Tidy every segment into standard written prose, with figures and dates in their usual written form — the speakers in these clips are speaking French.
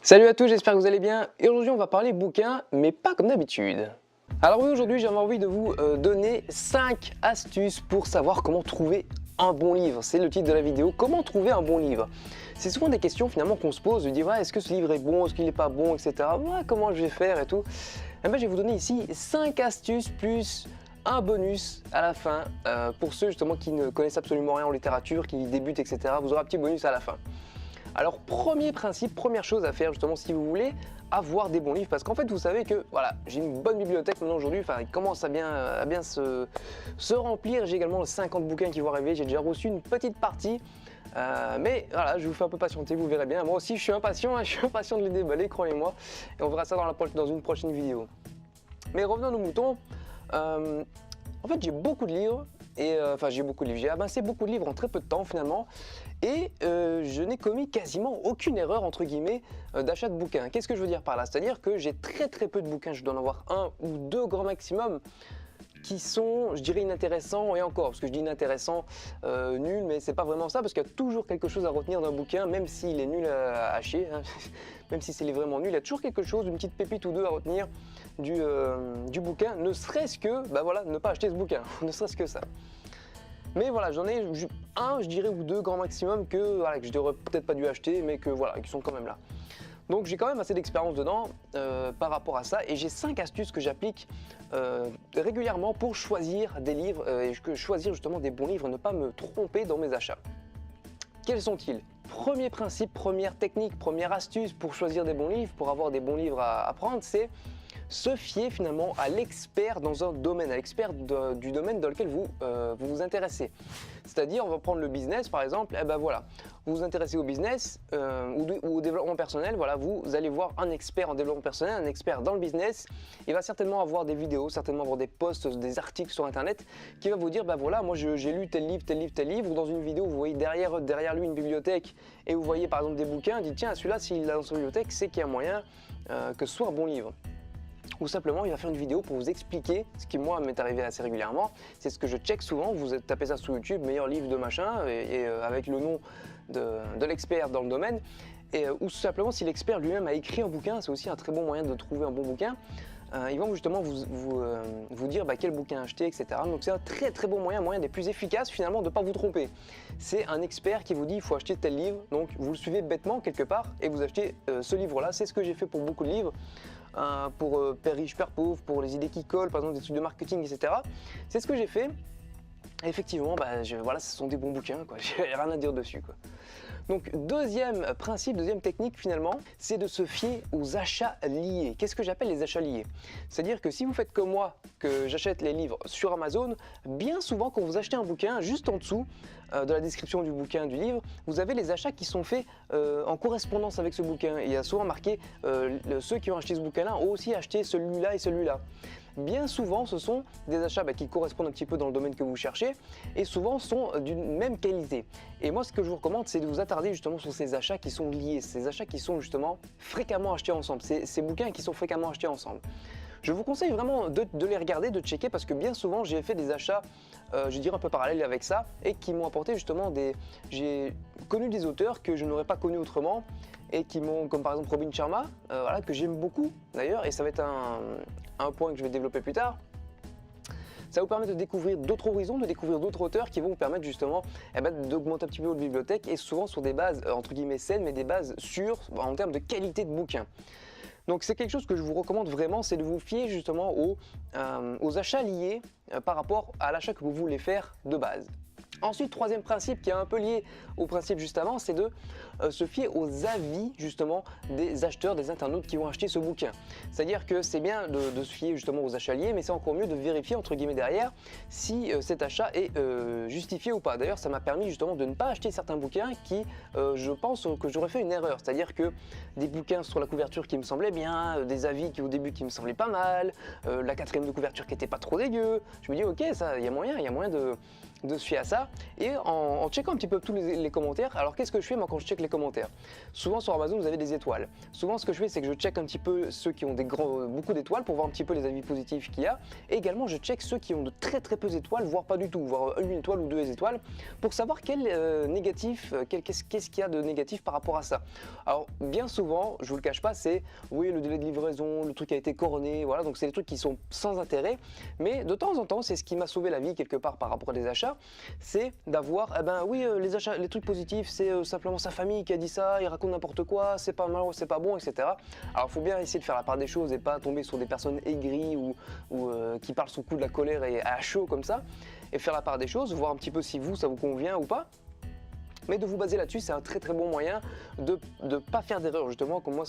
Salut à tous, j'espère que vous allez bien. Et aujourd'hui on va parler bouquins, mais pas comme d'habitude. Alors oui, aujourd'hui j'avais envie de vous donner 5 astuces pour savoir comment trouver un bon livre. C'est le titre de la vidéo, comment trouver un bon livre. C'est souvent des questions finalement qu'on se pose, de dire ouais, est-ce que ce livre est bon, est-ce qu'il n'est pas bon, etc. Ouais, comment je vais faire et tout. Et ben, je vais vous donner ici 5 astuces plus un bonus à la fin pour ceux justement qui ne connaissent absolument rien en littérature, qui débutent, etc. Vous aurez un petit bonus à la fin. Alors premier principe, première chose à faire justement si vous voulez avoir des bons livres, parce qu'en fait vous savez que voilà, j'ai une bonne bibliothèque maintenant aujourd'hui, enfin il commence à bien se remplir, j'ai également 50 bouquins qui vont arriver, j'ai déjà reçu une petite partie, mais voilà, je vous fais un peu patienter, vous verrez bien, moi aussi je suis impatient, je suis impatient de les déballer, croyez-moi, et on verra ça dans une prochaine vidéo. Mais revenons à nos moutons, en fait j'ai beaucoup de livres, j'ai amassé beaucoup de livres en très peu de temps finalement, et je n'ai commis quasiment aucune erreur entre guillemets d'achat de bouquins. Qu'est-ce que je veux dire par là? C'est-à-dire que j'ai très peu de bouquins, je dois en avoir un ou deux grand maximum qui sont, je dirais, inintéressants, et encore, parce que je dis inintéressant, nul, mais c'est pas vraiment ça, parce qu'il y a toujours quelque chose à retenir d'un bouquin, même s'il est nul à chier, hein, même si c'est vraiment nul, il y a toujours quelque chose, une petite pépite ou deux à retenir du bouquin, ne serait-ce que, bah voilà, ne pas acheter ce bouquin, ne serait-ce que ça. Mais voilà, j'en ai un, je dirais, ou deux grand maximum que je n'aurais peut-être pas dû acheter, mais que voilà, qui sont quand même là. Donc j'ai quand même assez d'expérience dedans par rapport à ça, et j'ai 5 astuces que j'applique régulièrement pour choisir des livres et choisir justement des bons livres, ne pas me tromper dans mes achats. Quels sont-ils? Premier principe, première technique, première astuce pour choisir des bons livres, pour avoir des bons livres à prendre, c'est se fier finalement à l'expert dans un domaine, à l'expert du domaine dans lequel vous vous intéressez. C'est-à-dire, on va prendre le business par exemple, et ben voilà, vous vous intéressez au business ou au développement personnel, voilà, vous allez voir un expert en développement personnel, un expert dans le business, il va certainement avoir des vidéos, certainement avoir des posts, des articles sur internet qui va vous dire, ben voilà, moi j'ai lu tel livre, tel livre, tel livre, ou dans une vidéo vous voyez derrière lui une bibliothèque et vous voyez par exemple des bouquins, dit tiens celui-là s'il l'a dans sa bibliothèque, c'est qu'il y a moyen que ce soit un bon livre. Ou simplement il va faire une vidéo pour vous expliquer ce qui moi m'est arrivé assez régulièrement, c'est ce que je check souvent, vous tapez ça sur YouTube, meilleur livre de machin, et avec le nom de l'expert dans le domaine, ou simplement si l'expert lui-même a écrit un bouquin, c'est aussi un très bon moyen de trouver un bon bouquin, ils vont justement vous dire quel bouquin acheter, etc. Donc c'est un très bon moyen des plus efficaces finalement de ne pas vous tromper. C'est un expert qui vous dit il faut acheter tel livre, donc vous le suivez bêtement quelque part et vous achetez ce livre-là, c'est ce que j'ai fait pour beaucoup de livres. Pour Père riche, Père pauvre, pour les idées qui collent, par exemple des trucs de marketing, etc. C'est ce que j'ai fait. Et effectivement, voilà, ce sont des bons bouquins, quoi. J'ai rien à dire dessus, quoi. Donc deuxième principe, deuxième technique finalement, c'est de se fier aux achats liés. Qu'est-ce que j'appelle les achats liés? C'est-à-dire que si vous faites comme moi, que j'achète les livres sur Amazon, bien souvent quand vous achetez un bouquin, juste en dessous de la description du bouquin, du livre, vous avez les achats qui sont faits en correspondance avec ce bouquin. Et il y a souvent marqué ceux qui ont acheté ce bouquin-là ont aussi acheté celui-là et celui-là. Bien souvent, ce sont des achats qui correspondent un petit peu dans le domaine que vous cherchez et souvent sont d'une même qualité. Et moi, ce que je vous recommande, c'est de vous attarder justement sur ces achats qui sont liés, ces achats qui sont justement fréquemment achetés ensemble, ces bouquins qui sont fréquemment achetés ensemble. Je vous conseille vraiment de les regarder, de checker, parce que bien souvent, j'ai fait des achats, je dirais un peu parallèles avec ça, et qui m'ont apporté justement j'ai connu des auteurs que je n'aurais pas connus autrement, et qui m'ont, comme par exemple Robin Sharma, voilà, que j'aime beaucoup d'ailleurs, et ça va être un point que je vais développer plus tard. Ça vous permet de découvrir d'autres horizons, de découvrir d'autres auteurs qui vont vous permettre justement d'augmenter un petit peu votre bibliothèque, et souvent sur des bases entre guillemets saines, mais des bases sûres en termes de qualité de bouquin. Donc c'est quelque chose que je vous recommande vraiment, c'est de vous fier justement aux achats liés par rapport à l'achat que vous voulez faire de base. Ensuite, troisième principe qui est un peu lié au principe juste avant, c'est de se fier aux avis justement des acheteurs, des internautes qui vont acheter ce bouquin. C'est-à-dire que c'est bien de se fier justement aux achats liés, mais c'est encore mieux de vérifier entre guillemets derrière si cet achat est justifié ou pas. D'ailleurs, ça m'a permis justement de ne pas acheter certains bouquins qui, je pense que j'aurais fait une erreur. C'est-à-dire que des bouquins sur la couverture qui me semblaient bien, des avis qui au début qui me semblaient pas mal, la quatrième de couverture qui était pas trop dégueu. Je me dis ok, ça, il y a moyen de se fier à ça et en checkant un petit peu tous les commentaires. Alors qu'est-ce que je fais moi quand je check les commentaires? Souvent sur Amazon vous avez des étoiles. Souvent ce que je fais c'est que je check un petit peu ceux qui ont beaucoup d'étoiles pour voir un petit peu les avis positifs qu'il y a, et également je check ceux qui ont de très peu d'étoiles, voire pas du tout, voire une étoile ou 2 étoiles, pour savoir quel négatif, qu'est-ce qu'il y a de négatif par rapport à ça. Alors bien souvent, je vous le cache pas, c'est oui le délai de livraison, le truc a été corné, voilà, donc c'est des trucs qui sont sans intérêt, mais de temps en temps c'est ce qui m'a sauvé la vie quelque part par rapport à des achats, c'est d'avoir, eh ben oui les achats, les trucs positifs, c'est simplement sa famille qui a dit ça, il raconte n'importe quoi, c'est pas mal, c'est pas bon, etc. Alors il faut bien essayer de faire la part des choses et pas tomber sur des personnes aigries ou qui parlent sous le coup de la colère et à chaud comme ça, et faire la part des choses, voir un petit peu si ça vous convient ou pas. Mais de vous baser là-dessus, c'est un très bon moyen de ne pas faire d'erreur. Justement, comme moi,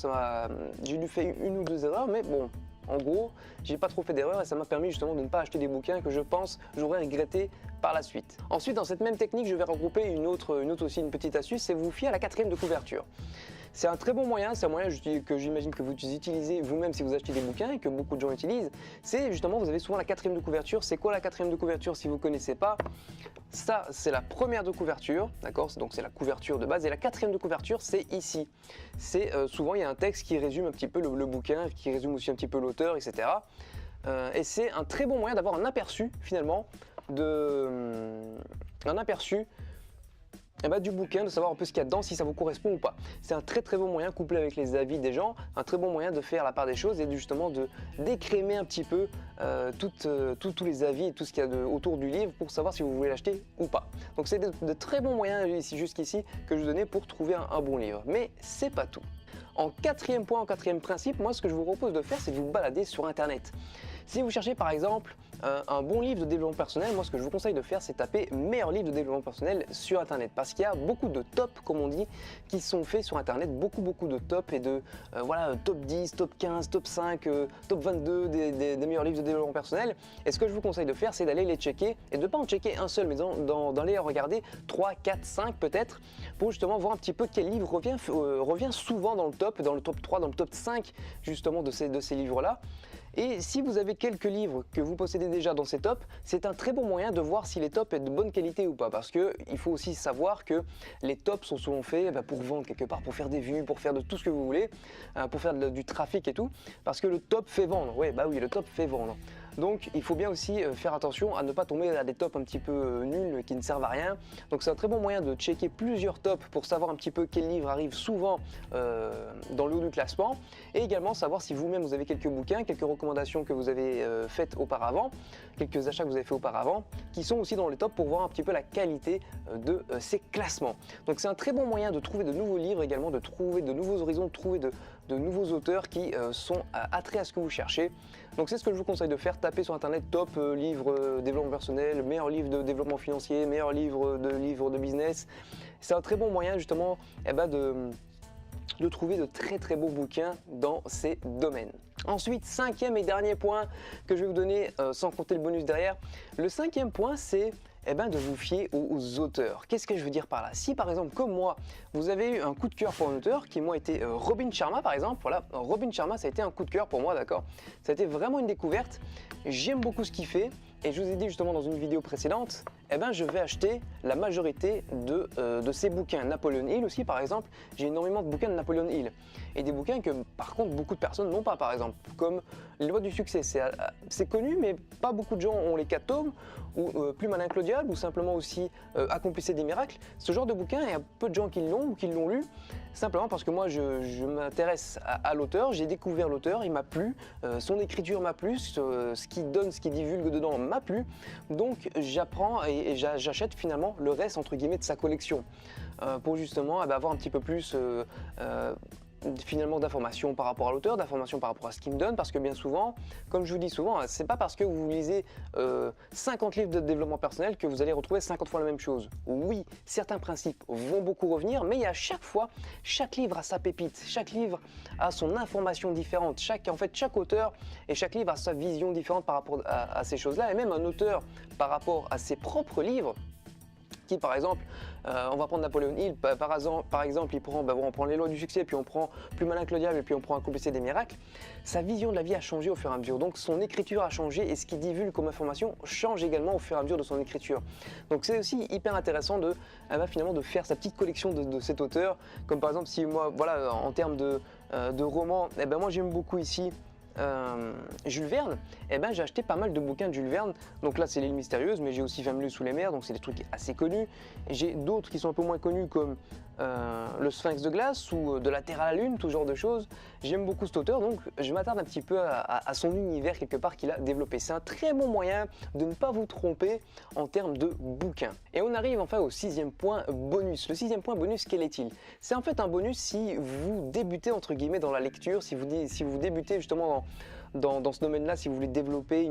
j'ai dû faire une ou deux erreurs, mais bon, en gros, j'ai pas trop fait d'erreurs et ça m'a permis justement de ne pas acheter des bouquins que je pense j'aurais regretté par la suite. Ensuite, dans cette même technique, je vais regrouper une autre aussi, une petite astuce, c'est vous fier à la 4e de couverture. C'est un très bon moyen, c'est un moyen que j'imagine que vous utilisez vous-même si vous achetez des bouquins et que beaucoup de gens utilisent. C'est justement, vous avez souvent la 4e de couverture. C'est quoi la 4e de couverture si vous ne connaissez pas? Ça, c'est la première de couverture, d'accord? Donc c'est la couverture de base, et la 4e de couverture, c'est ici. C'est souvent, il y a un texte qui résume un petit peu le bouquin, qui résume aussi un petit peu l'auteur, etc. Et c'est un très bon moyen d'avoir un aperçu, finalement, du bouquin, de savoir un peu ce qu'il y a dedans, si ça vous correspond ou pas. C'est un très bon moyen, couplé avec les avis des gens, un très bon moyen de faire la part des choses et justement de d'écrémer un petit peu tous les avis et tout ce qu'il y a autour du livre pour savoir si vous voulez l'acheter ou pas. Donc c'est de très bons moyens jusqu'ici que je vous donnais pour trouver un bon livre. Mais c'est pas tout. En 4e point, en 4e principe, moi ce que je vous propose de faire, c'est de vous balader sur internet. Si vous cherchez par exemple un bon livre de développement personnel, moi ce que je vous conseille de faire, c'est taper meilleur livre de développement personnel sur internet, parce qu'il y a beaucoup de tops, comme on dit, qui sont faits sur internet, beaucoup de tops et de voilà, top 10, top 15, top 5, top 22 des meilleurs livres de développement personnel. Et ce que je vous conseille de faire, c'est d'aller les checker et de ne pas en checker un seul, mais d'aller regarder 3, 4, 5 peut-être, pour justement voir un petit peu quel livre revient souvent dans le top 3, dans le top 5 justement de ces livres-là. Et si vous avez quelques livres que vous possédez déjà dans ces tops, c'est un très bon moyen de voir si les tops sont de bonne qualité ou pas. Parce qu'il faut aussi savoir que les tops sont souvent faits pour vendre quelque part, pour faire des vues, pour faire de tout ce que vous voulez, pour faire du trafic et tout. Parce que le top fait vendre. Oui, le top fait vendre. Donc il faut bien aussi faire attention à ne pas tomber à des tops un petit peu nuls qui ne servent à rien. Donc c'est un très bon moyen de checker plusieurs tops pour savoir un petit peu quel livre arrive souvent dans le haut du classement, et également savoir si vous-même vous avez quelques bouquins, quelques recommandations que vous avez faites auparavant, quelques achats que vous avez fait auparavant, qui sont aussi dans les tops pour voir un petit peu la qualité de ces classements. Donc c'est un très bon moyen de trouver de nouveaux livres, également de trouver de nouveaux horizons, de trouver de nouveaux auteurs qui sont attraits à ce que vous cherchez. Donc c'est ce que je vous conseille de faire. Tapez sur internet top livre développement personnel, meilleur livre de développement financier, meilleur livre de business. C'est un très bon moyen justement de trouver de très beaux bouquins dans ces domaines. Ensuite, 5e et dernier point que je vais vous donner sans compter le bonus derrière. Le 5e point, c'est de vous fier aux auteurs. Qu'est-ce que je veux dire par là? Si par exemple, comme moi, vous avez eu un coup de cœur pour un auteur, qui moi était Robin Sharma par exemple, voilà, Robin Sharma ça a été un coup de cœur pour moi, d'accord? Ça a été vraiment une découverte, j'aime beaucoup ce qu'il fait, et je vous ai dit justement dans une vidéo précédente, je vais acheter la majorité de ses bouquins. Napoleon Hill aussi par exemple, j'ai énormément de bouquins de Napoleon Hill, et des bouquins que par contre beaucoup de personnes n'ont pas, par exemple, comme Les lois du succès, c'est connu, mais pas beaucoup de gens ont les 4 tomes, ou Plus malin que le diable, ou simplement aussi Accomplissez des miracles. Ce genre de bouquin, il y a peu de gens qui l'ont ou qui l'ont lu, simplement parce que moi je m'intéresse à l'auteur, j'ai découvert l'auteur, il m'a plu, son écriture m'a plu, ce qu'il donne, ce qu'il divulgue dedans m'a plu, donc j'apprends et j'achète finalement le reste entre guillemets de sa collection pour justement avoir un petit peu plus finalement d'informations par rapport à l'auteur, d'informations par rapport à ce qu'il me donne, parce que bien souvent, comme je vous dis souvent, c'est pas parce que vous lisez 50 livres de développement personnel que vous allez retrouver 50 fois la même chose. Oui, certains principes vont beaucoup revenir, mais il y a chaque fois, chaque livre a sa pépite, chaque livre a son information différente, chaque auteur et chaque livre a sa vision différente par rapport à ces choses-là, et même un auteur par rapport à ses propres livres qui par exemple, on va prendre Napoléon Hill, par exemple, il prend, on prend les lois du succès, puis on prend Plus malin que le diable, et puis on prend Accomplissez des miracles. Sa vision de la vie a changé au fur et à mesure, donc son écriture a changé, et ce qu'il divulgue comme information change également au fur et à mesure de son écriture. Donc c'est aussi hyper intéressant de, finalement de faire sa petite collection de cet auteur, comme par exemple si moi, voilà, en termes de romans, moi j'aime beaucoup ici Jules Verne. J'ai acheté pas mal de bouquins de Jules Verne. Donc là c'est l'île mystérieuse, mais j'ai aussi 20 milieux sous les mers, donc c'est des trucs assez connus. J'ai d'autres qui sont un peu moins connus comme le Sphinx de glace ou De la Terre à la Lune, tout genre de choses. J'aime beaucoup cet auteur, donc je m'attarde un petit peu à son univers quelque part qu'il a développé. C'est un très bon moyen de ne pas vous tromper en termes de bouquins. Et on arrive enfin au 6e point bonus. Le 6e point bonus, quel est-il? C'est en fait un bonus si vous débutez entre guillemets dans la lecture, si vous débutez justement dans ce domaine-là, si vous voulez développer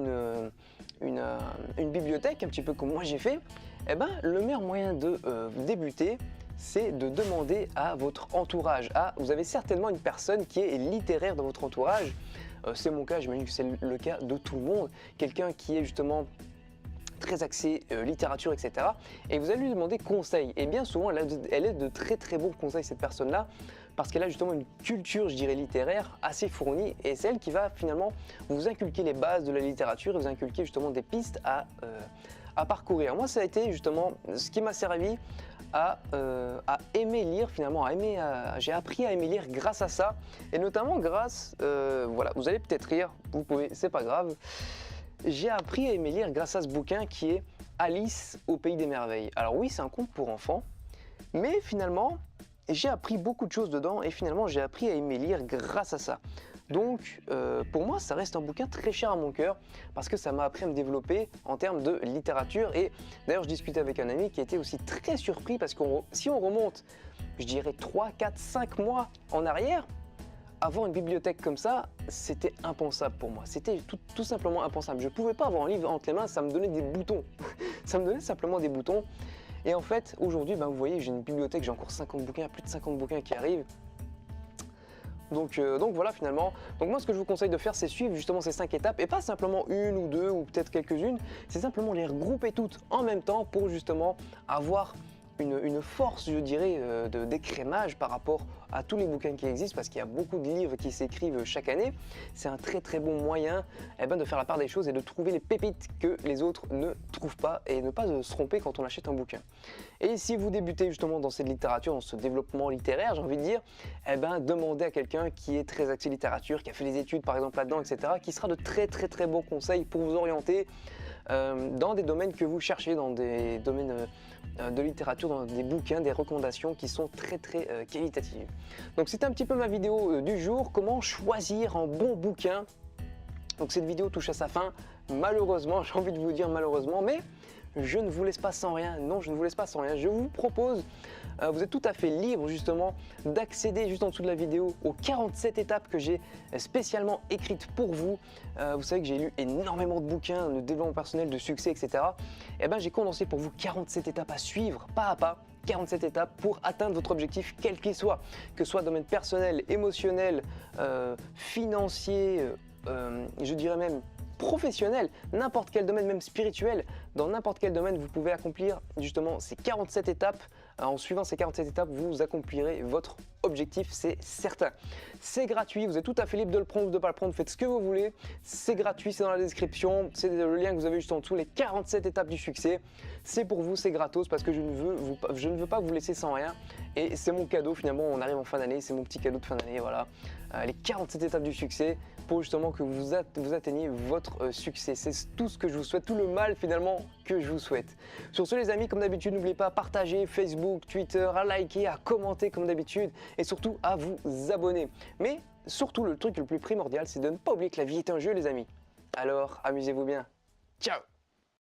une bibliothèque, un petit peu comme moi j'ai fait, le meilleur moyen de débuter, c'est de demander à votre entourage. Vous avez certainement une personne qui est littéraire dans votre entourage. C'est mon cas, j'imagine que c'est le cas de tout le monde. Quelqu'un qui est justement très axé littérature, etc. Et vous allez lui demander conseil. Et bien souvent, elle est de très très bons conseils, cette personne-là, parce qu'elle a justement une culture, je dirais, littéraire assez fournie. Et c'est elle qui va finalement vous inculquer les bases de la littérature et vous inculquer justement des pistes à parcourir. Moi, ça a été justement ce qui m'a servi à aimer lire finalement, j'ai appris à aimer lire grâce à ça, et notamment grâce, voilà, vous allez peut-être rire, vous pouvez, c'est pas grave, j'ai appris à aimer lire grâce à ce bouquin qui est Alice au pays des merveilles. Alors oui, c'est un conte pour enfants, mais finalement, j'ai appris beaucoup de choses dedans et finalement, j'ai appris à aimer lire grâce à ça. Donc, pour moi, ça reste un bouquin très cher à mon cœur parce que ça m'a appris à me développer en termes de littérature. Et d'ailleurs, je discutais avec un ami qui était aussi très surpris parce que si on remonte, je dirais 3, 4, 5 mois en arrière, avoir une bibliothèque comme ça, c'était impensable pour moi. C'était tout simplement impensable. Je ne pouvais pas avoir un livre entre les mains, ça me donnait des boutons. Ça me donnait simplement des boutons. Et en fait, aujourd'hui, vous voyez, j'ai une bibliothèque, j'ai encore 50 bouquins, plus de 50 bouquins qui arrivent. Donc voilà finalement. Donc moi ce que je vous conseille de faire, c'est suivre justement ces 5 étapes et pas simplement une ou deux ou peut-être quelques-unes, c'est simplement les regrouper toutes en même temps pour justement avoir une force, je dirais, d'écrémage par rapport à tous les bouquins qui existent, parce qu'il y a beaucoup de livres qui s'écrivent chaque année. C'est un très très bon moyen de faire la part des choses et de trouver les pépites que les autres ne trouvent pas et ne pas se tromper quand on achète un bouquin. Et si vous débutez justement dans cette littérature, dans ce développement littéraire, j'ai envie de dire, demandez à quelqu'un qui est très axé littérature, qui a fait des études par exemple là-dedans, etc., qui sera de très très très bons conseils pour vous orienter dans des domaines que vous cherchez, dans des domaines de littérature, dans des bouquins, des recommandations qui sont très très qualitatives. Donc c'était un petit peu ma vidéo du jour, comment choisir un bon bouquin. Donc cette vidéo touche à sa fin, malheureusement, j'ai envie de vous dire malheureusement, mais je ne vous laisse pas sans rien, non je ne vous laisse pas sans rien, je vous propose, vous êtes tout à fait libre justement d'accéder juste en dessous de la vidéo aux 47 étapes que j'ai spécialement écrites pour vous. Vous savez que j'ai lu énormément de bouquins de développement personnel, de succès, etc. J'ai condensé pour vous 47 étapes à suivre, pas à pas, 47 étapes pour atteindre votre objectif quel qu'il soit, que ce soit domaine personnel, émotionnel, financier, je dirais même professionnel, n'importe quel domaine, même spirituel, dans n'importe quel domaine, vous pouvez accomplir justement ces 47 étapes. En suivant ces 47 étapes, vous accomplirez votre objectif, c'est certain. C'est gratuit, vous êtes tout à fait libre de le prendre ou de ne pas le prendre, faites ce que vous voulez. C'est gratuit, c'est dans la description, c'est le lien que vous avez juste en dessous, les 47 étapes du succès. C'est pour vous, c'est gratos parce que je ne veux pas vous laisser sans rien. Et c'est mon cadeau finalement, on arrive en fin d'année, c'est mon petit cadeau de fin d'année, voilà. Les 47 étapes du succès pour justement que vous atteigniez votre succès. C'est tout ce que je vous souhaite, tout le mal finalement que je vous souhaite. Sur ce les amis, comme d'habitude, n'oubliez pas à partager Facebook, Twitter, à liker, à commenter comme d'habitude et surtout à vous abonner. Mais surtout le truc le plus primordial, c'est de ne pas oublier que la vie est un jeu les amis. Alors amusez-vous bien. Ciao!